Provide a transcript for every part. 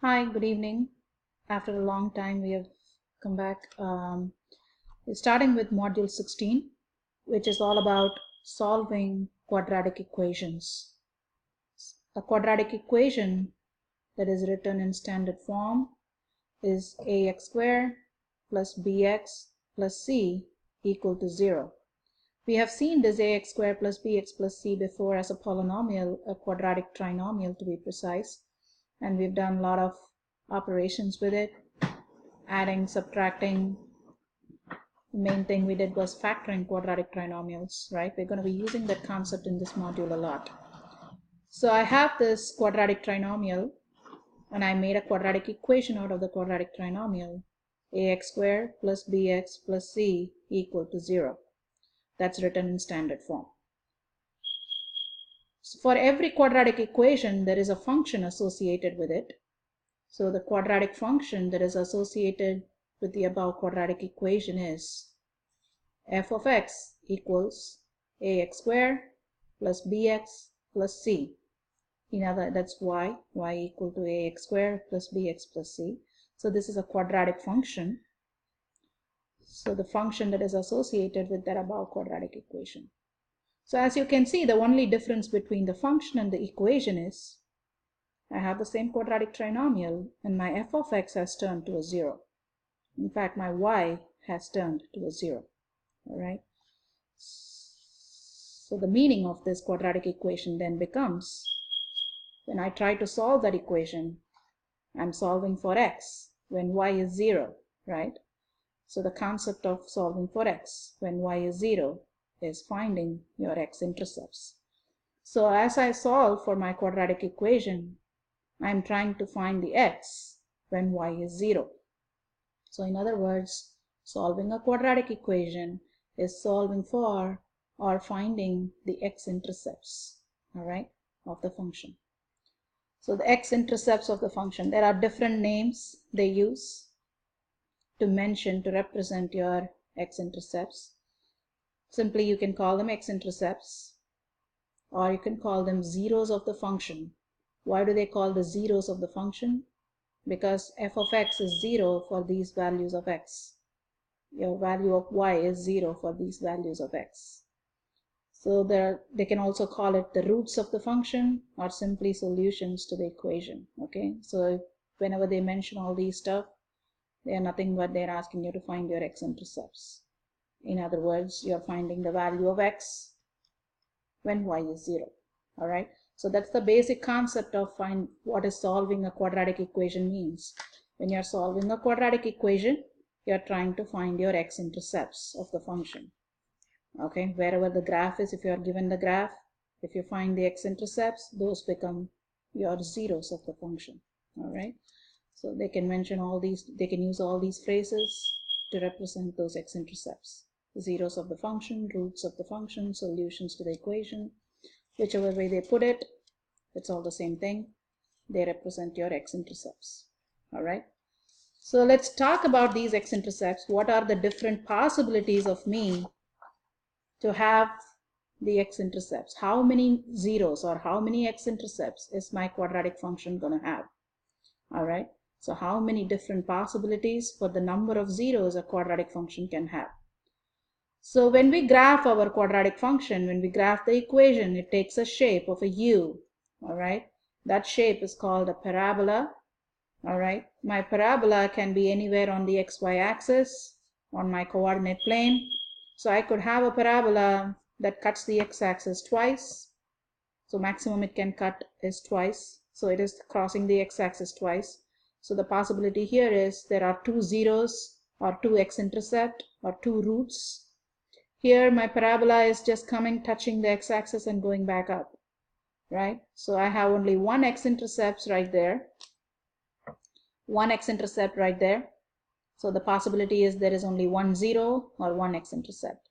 Hi, good evening. After a long time, we have come back. We're starting with module 16, which is all about solving quadratic equations. A quadratic equation that is written in standard form is ax squared plus bx plus c equal to 0. We have seen this ax squared plus bx plus c before as a polynomial, a quadratic trinomial to be precise. And we've done a lot of operations with it, adding, subtracting. The main thing we did was factoring quadratic trinomials, right? We're going to be using that concept in this module a lot. So I have this quadratic trinomial, and I made a quadratic equation out of the quadratic trinomial. Ax squared plus bx plus c equal to 0. That's written in standard form. So for every quadratic equation, there is a function associated with it. So the quadratic function that is associated with the above quadratic equation is f of x equals ax squared plus bx plus c. That's y equal to ax squared plus bx plus c. So this is a quadratic function. So the function that is associated with that above quadratic equation. So as you can see, the only difference between the function and the equation is I have the same quadratic trinomial and my f of x has turned to a 0. In fact, my y has turned to a 0. All right. So the meaning of this quadratic equation then becomes, when I try to solve that equation, I'm solving for x when y is 0, right? So the concept of solving for x when y is 0 is finding your x-intercepts. So as I solve for my quadratic equation, I'm trying to find the x when y is 0. So in other words, solving a quadratic equation is solving for or finding the x-intercepts, all right, of the function. So the x-intercepts of the function, there are different names they use to represent your x-intercepts. Simply you can call them x-intercepts, or you can call them zeros of the function. Why do they call the zeros of the function? Because f of x is 0 for these values of x. Your value of y is 0 for these values of x. So they can also call it the roots of the function or simply solutions to the equation. Okay, so whenever they mention all these stuff, they are nothing but they're asking you to find your x-intercepts. In other words, you're finding the value of x when y is 0. All right. So that's the basic concept of what is solving a quadratic equation means. When you're solving a quadratic equation, you're trying to find your x-intercepts of the function. Okay, wherever the graph is, if you are given the graph, if you find the x-intercepts, those become your zeros of the function. All right. So they can mention all these, they can use all these phrases to represent those x-intercepts. Zeros of the function, roots of the function, solutions to the equation. Whichever way they put it, it's all the same thing. They represent your x-intercepts. All right. So let's talk about these x-intercepts. What are the different possibilities of me to have the x-intercepts? How many zeros or how many x-intercepts is my quadratic function going to have? All right. So how many different possibilities for the number of zeros a quadratic function can have? So when we graph our quadratic function, when we graph the equation, it takes a shape of a U. All right. That shape is called a parabola. All right. My parabola can be anywhere on the xy axis, on my coordinate plane. So I could have a parabola that cuts the x-axis twice. So maximum it can cut is twice. So it is crossing the x-axis twice. So the possibility here is there are two zeros or two x-intercept or two roots. Here my parabola is just touching the x-axis and going back up, right? So I have only one x-intercept right there. One x-intercept right there. So the possibility is there is only one zero or one x-intercept.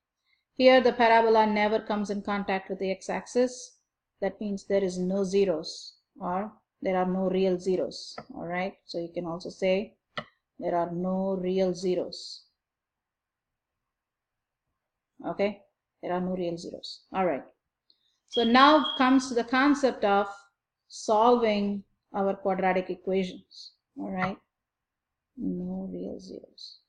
Here the parabola never comes in contact with the x-axis. That means there is no zeros or there are no real zeros. All right. So you can also say there are no real zeros. Okay. There are no real zeros. All right. So now comes the concept of solving our quadratic equations. All right, no real zeros.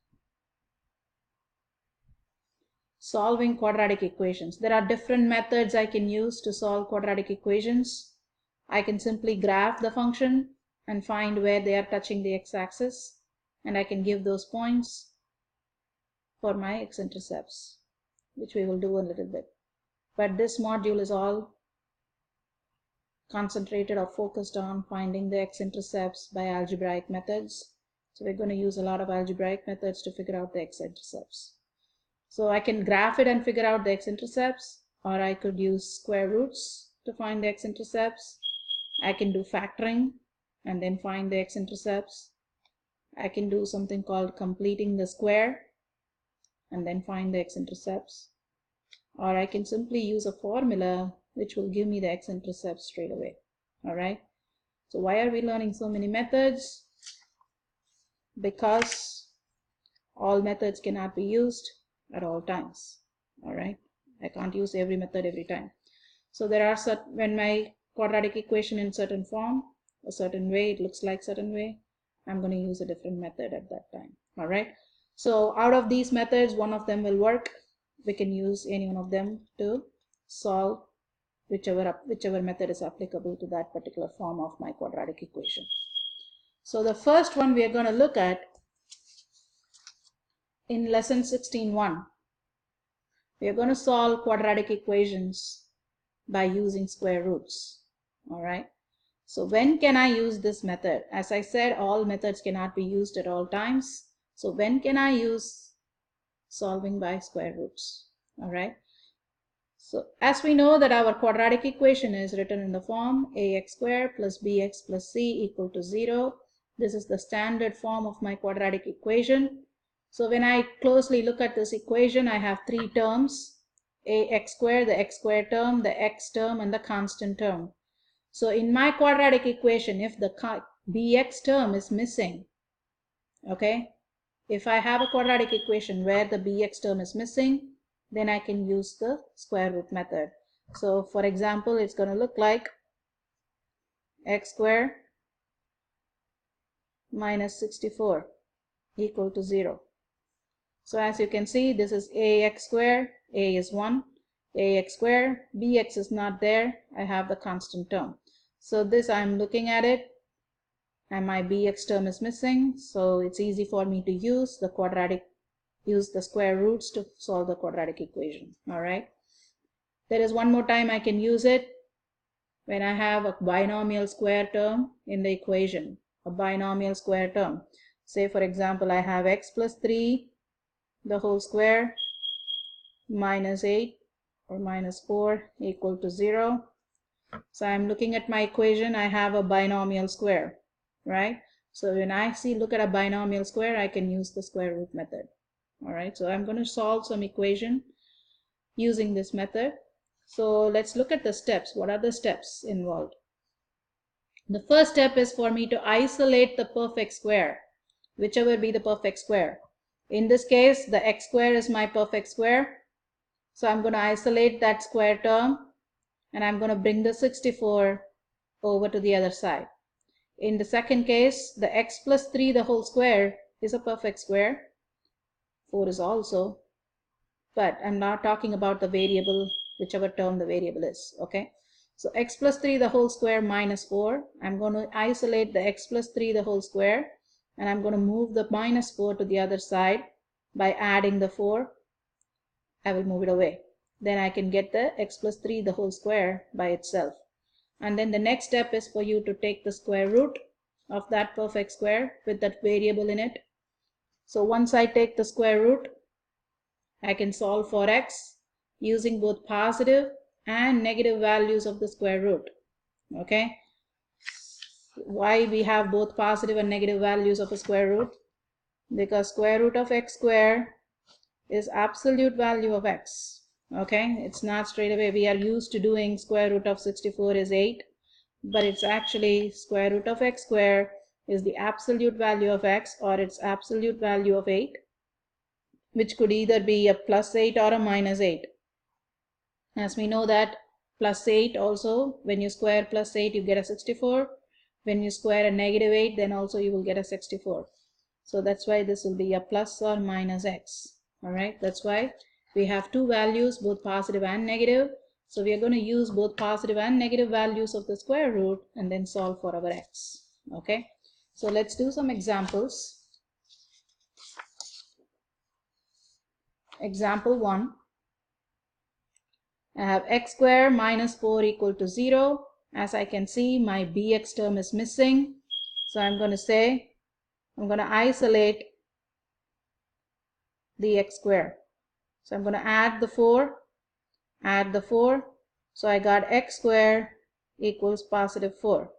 Solving quadratic equations. There are different methods I can use to solve quadratic equations. I can simply graph the function and find where they are touching the x-axis, and I can give those points for my x-intercepts, which we will do a little bit. But this module is all concentrated or focused on finding the x-intercepts by algebraic methods. So we're going to use a lot of algebraic methods to figure out the x-intercepts. So I can graph it and figure out the x-intercepts, or I could use square roots to find the x-intercepts. I can do factoring and then find the x-intercepts. I can do something called completing the square and then find the x-intercepts. Or I can simply use a formula which will give me the x-intercepts straight away. All right. So why are we learning so many methods? Because all methods cannot be used at all times. All right. I can't use every method every time. So there are when my quadratic equation in certain form, a certain way, it looks like certain way, I'm going to use a different method at that time. All right. So out of these methods, one of them will work. We can use any one of them to solve whichever method is applicable to that particular form of my quadratic equation. So the first one we are going to look at in lesson 16.1. We are going to solve quadratic equations by using square roots. All right. So when can I use this method? As I said, all methods cannot be used at all times. So when can I use solving by square roots? All right. So as we know that our quadratic equation is written in the form ax squared plus bx plus c equal to 0. This is the standard form of my quadratic equation. So when I closely look at this equation, I have three terms: ax squared, the x squared term, the x term, and the constant term. So in my quadratic equation, if the bx term is missing, okay, if I have a quadratic equation where the bx term is missing, then I can use the square root method. So for example, it's going to look like x squared minus 64 equal to 0. So as you can see, this is ax squared, a is 1, ax squared, bx is not there, I have the constant term. So this, I'm looking at it and my bx term is missing, so it's easy for me to use the square roots to solve the quadratic equation. All right. There is one more time I can use it when I have a binomial square term in the equation, a binomial square term. Say for example, I have x plus 3 the whole square minus 8 or minus 4 equal to 0. So I'm looking at my equation, I have a binomial square, right? So when I look at a binomial square, I can use the square root method. All right, so I'm going to solve some equation using this method. So let's look at the steps. What are the steps involved? The first step is for me to isolate the perfect square, whichever be the perfect square. In this case, the x square is my perfect square. So I'm going to isolate that square term and I'm going to bring the 64 over to the other side. In the second case, the x plus 3 the whole square is a perfect square. 4 is also, but I'm not talking about the variable, whichever term the variable is. Okay, so x plus 3 the whole square minus 4. I'm going to isolate the x plus 3 the whole square and I'm going to move the minus 4 to the other side by adding the 4. I will move it away. Then I can get the x plus 3 the whole square by itself. And then the next step is for you to take the square root of that perfect square with that variable in it. So once I take the square root, I can solve for x using both positive and negative values of the square root. Okay. Why we have both positive and negative values of a square root? Because square root of x squared is absolute value of x. Okay, it's not straight away. We are used to doing square root of 64 is 8, but it's actually square root of x squared is the absolute value of x, or its absolute value of 8, which could either be a plus 8 or a minus 8. As we know that plus 8 also, when you square plus 8 you get a 64, when you square a negative 8, then also you will get a 64. So that's why this will be a plus or minus x. Alright, that's why we have two values, both positive and negative. So we are going to use both positive and negative values of the square root and then solve for our x. Okay, so let's do some examples. Example 1. I have x squared minus 4 equal to 0. As I can see, my bx term is missing. So I'm going to isolate the x squared. So I'm going to add the 4. So I got x squared equals positive 4.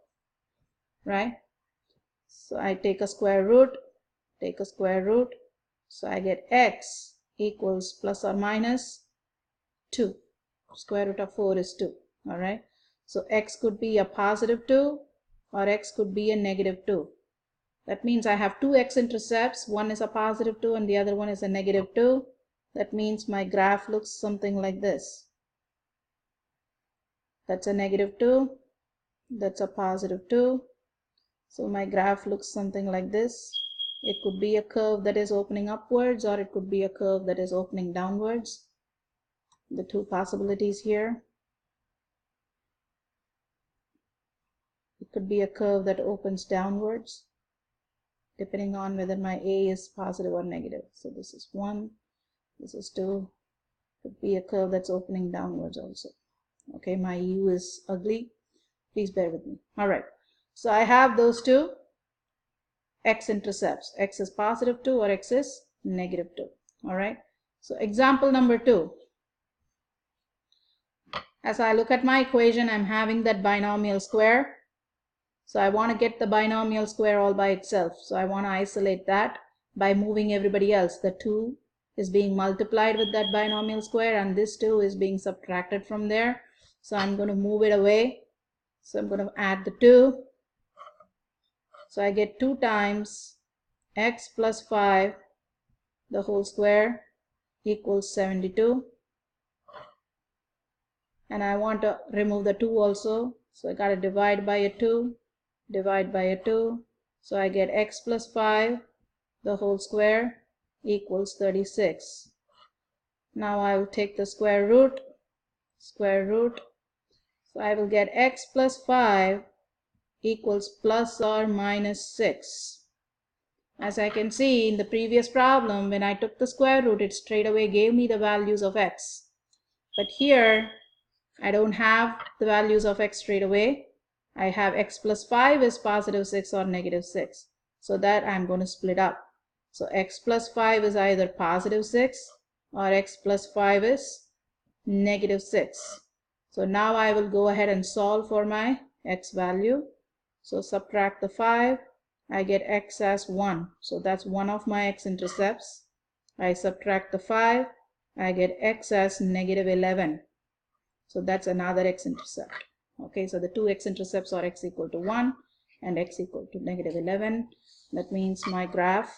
Right? So I take a square root. So I get x equals plus or minus 2. Square root of 4 is 2. Alright. So x could be a positive 2 or x could be a negative 2. That means I have two x-intercepts. One is a positive 2 and the other one is a negative 2. That means my graph looks something like this. That's a negative 2. That's a positive 2. So my graph looks something like this. It could be a curve that is opening upwards or it could be a curve that is opening downwards. The two possibilities here. It could be a curve that opens downwards, depending on whether my a is positive or negative. So this is 1, this is 2. Could be a curve that's opening downwards also. Okay, my u is ugly. Please bear with me. Alright, so I have those two x-intercepts. X is positive 2 or x is negative 2. Alright, so example number 2. As I look at my equation, I'm having that binomial square. So I want to get the binomial square all by itself. So I want to isolate that by moving everybody else. The 2 is being multiplied with that binomial square and this 2 is being subtracted from there. So I'm going to move it away. So I'm going to add the 2. So I get 2 times x plus 5 the whole square equals 72. And I want to remove the 2 also. So I got to divide by a 2. So I get x plus 5 the whole square equals 36. Now I will take the square root. So I will get x plus 5 equals plus or minus 6. As I can see in the previous problem, when I took the square root, it straight away gave me the values of x. But here I don't have the values of x straight away. I have x plus 5 is positive 6 or negative 6. So that I'm going to split up. So x plus 5 is either positive 6 or x plus 5 is negative 6. So now I will go ahead and solve for my x value. So subtract the 5. I get x as 1. So that's one of my x-intercepts. I subtract the 5. I get x as negative 11. So that's another x-intercept. Okay, so the two x-intercepts are x equal to 1 and x equal to negative 11. That means my graph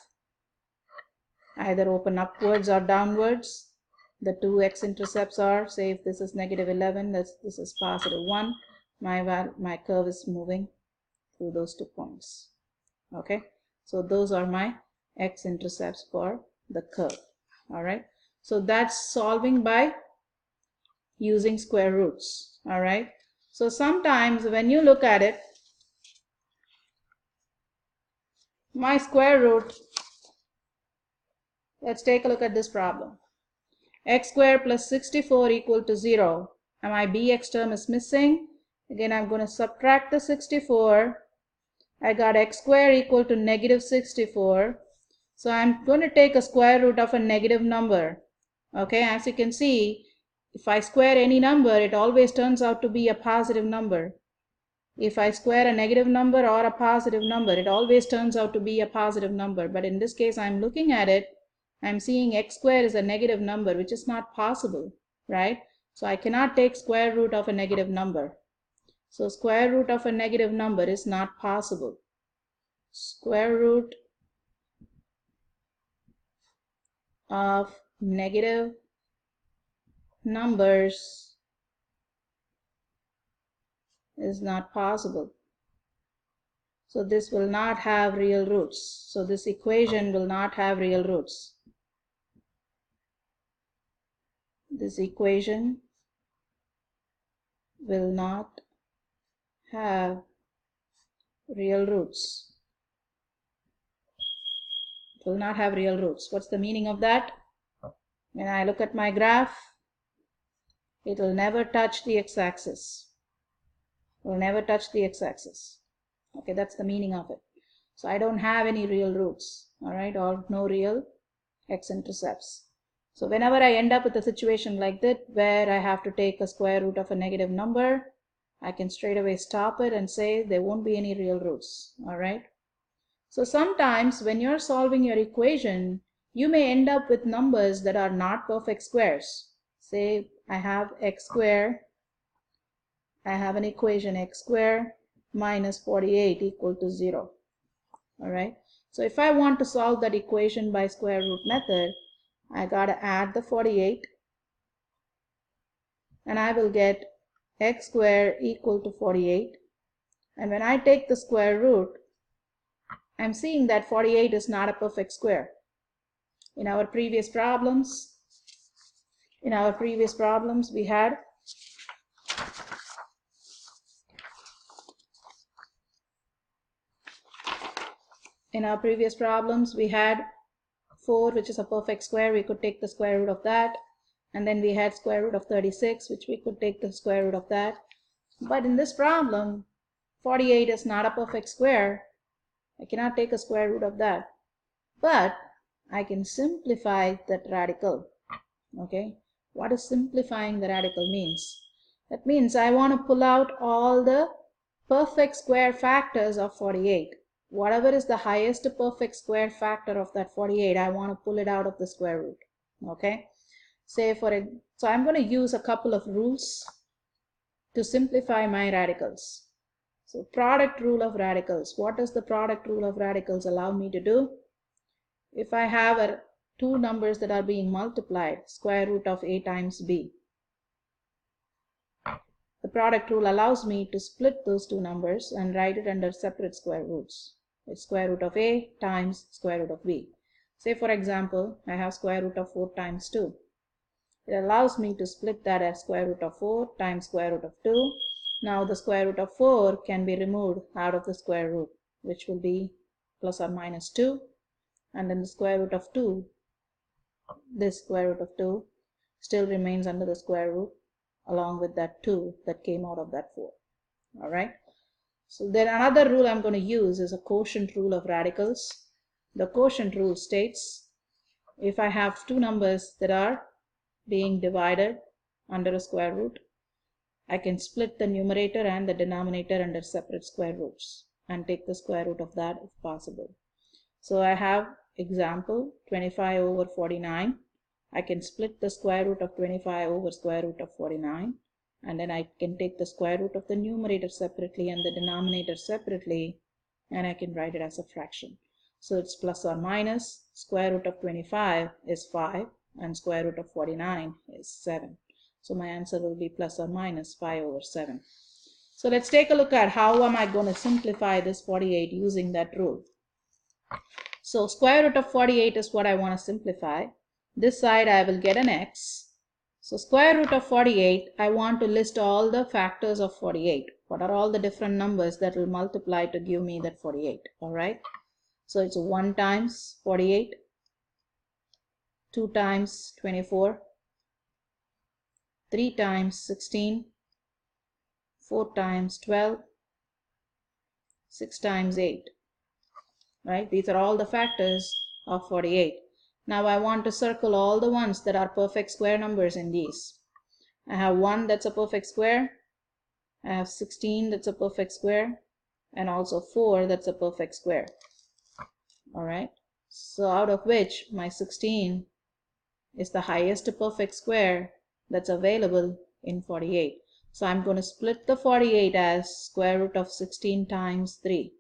either open upwards or downwards. The two x-intercepts are, say if this is negative 11, this is positive 1. My curve is moving through those 2 points. Okay, so those are my x-intercepts for the curve. Alright, so that's solving by using square roots. Alright, so sometimes when you look at it, my square root, let's take a look at this problem. X squared plus 64 equal to 0. And my bx term is missing. Again, I'm going to subtract the 64. I got x squared equal to negative 64. So I'm going to take a square root of a negative number. Okay, as you can see, if I square any number, it always turns out to be a positive number. If I square a negative number or a positive number, it always turns out to be a positive number. But in this case, I'm looking at it, I'm seeing x squared is a negative number, which is not possible, right? So I cannot take square root of a negative number. So square root of a negative number is not possible. Square root of negative numbers is not possible. So this will not have real roots. So this equation will not have real roots. This equation will not have real roots. It will not have real roots. What's the meaning of that? When I look at my graph, it will never touch the x-axis. It will never touch the x-axis. Okay, that's the meaning of it. So I don't have any real roots, all right, or no real x-intercepts. So whenever I end up with a situation like that where I have to take a square root of a negative number, I can straight away stop it and say there won't be any real roots, all right. So sometimes when you're solving your equation, you may end up with numbers that are not perfect squares. Say I have x squared, I have an equation x squared minus 48 equal to 0. All right. So if I want to solve that equation by square root method, I got to add the 48 and I will get x squared equal to 48. And when I take the square root, I'm seeing that 48 is not a perfect square. In our previous problems, we had In our previous problems, we had 4, which is a perfect square. We could take the square root of that. And then we had square root of 36, which we could take the square root of that. But in this problem, 48 is not a perfect square. I cannot take a square root of that. But I can simplify that radical. Okay? What does simplifying the radical means? That means I want to pull out all the perfect square factors of 48. Whatever is the highest perfect square factor of that 48, I want to pull it out of the square root. Okay? So I'm going to use a couple of rules to simplify my radicals. So product rule of radicals. What does the product rule of radicals allow me to do? If I have two numbers that are being multiplied, square root of a times b, the product rule allows me to split those two numbers and write it under separate square roots. It's square root of a times square root of b. Say for example, I have square root of 4 times 2. It allows me to split that as square root of 4 times square root of 2. Now the square root of 4 can be removed out of the square root, which will be plus or minus 2. And then the square root of 2, this square root of 2, still remains under the square root along with that 2 that came out of that 4. All right. So then another rule I'm going to use is a quotient rule of radicals. The quotient rule states if I have two numbers that are being divided under a square root, I can split the numerator and the denominator under separate square roots and take the square root of that if possible. So I have example 25 over 49. I can split the square root of 25 over square root of 49. And then I can take the square root of the numerator separately and the denominator separately, and I can write it as a fraction. So it's plus or minus, square root of 25 is 5 and square root of 49 is 7. So my answer will be plus or minus 5 over 7. So let's take a look at how am I going to simplify this 48 using that rule. So square root of 48 is what I want to simplify. This side I will get an x. So square root of 48, I want to list all the factors of 48. What are all the different numbers that will multiply to give me that 48? All right. So it's 1 times 48, 2 times 24, 3 times 16, 4 times 12, 6 times 8. Right? These are all the factors of 48. Now I want to circle all the ones that are perfect square numbers in these. I have 1 that's a perfect square. I have 16 that's a perfect square. And also 4 that's a perfect square. Alright. So out of which my 16 is the highest perfect square that's available in 48. So I'm going to split the 48 as square root of 16 times 3.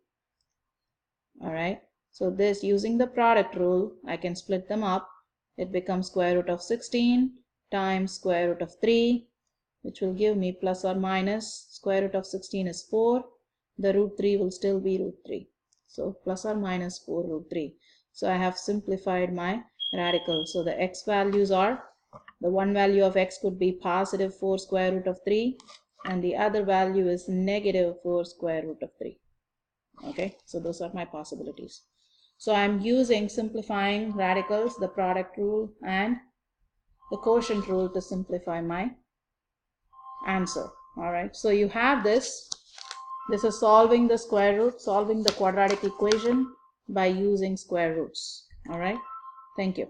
Alright. So this, using the product rule, I can split them up. It becomes square root of 16 times square root of 3, which will give me plus or minus, square root of 16 is 4, the root 3 will still be root 3. So plus or minus 4 root 3. So I have simplified my radical. So the x values are, the one value of x could be positive 4 square root of 3 and the other value is negative 4 square root of 3. Okay, so those are my possibilities. So I'm using simplifying radicals, the product rule and the quotient rule to simplify my answer. Alright, so you have this. This is solving the square root, solving the quadratic equation by using square roots. Alright, thank you.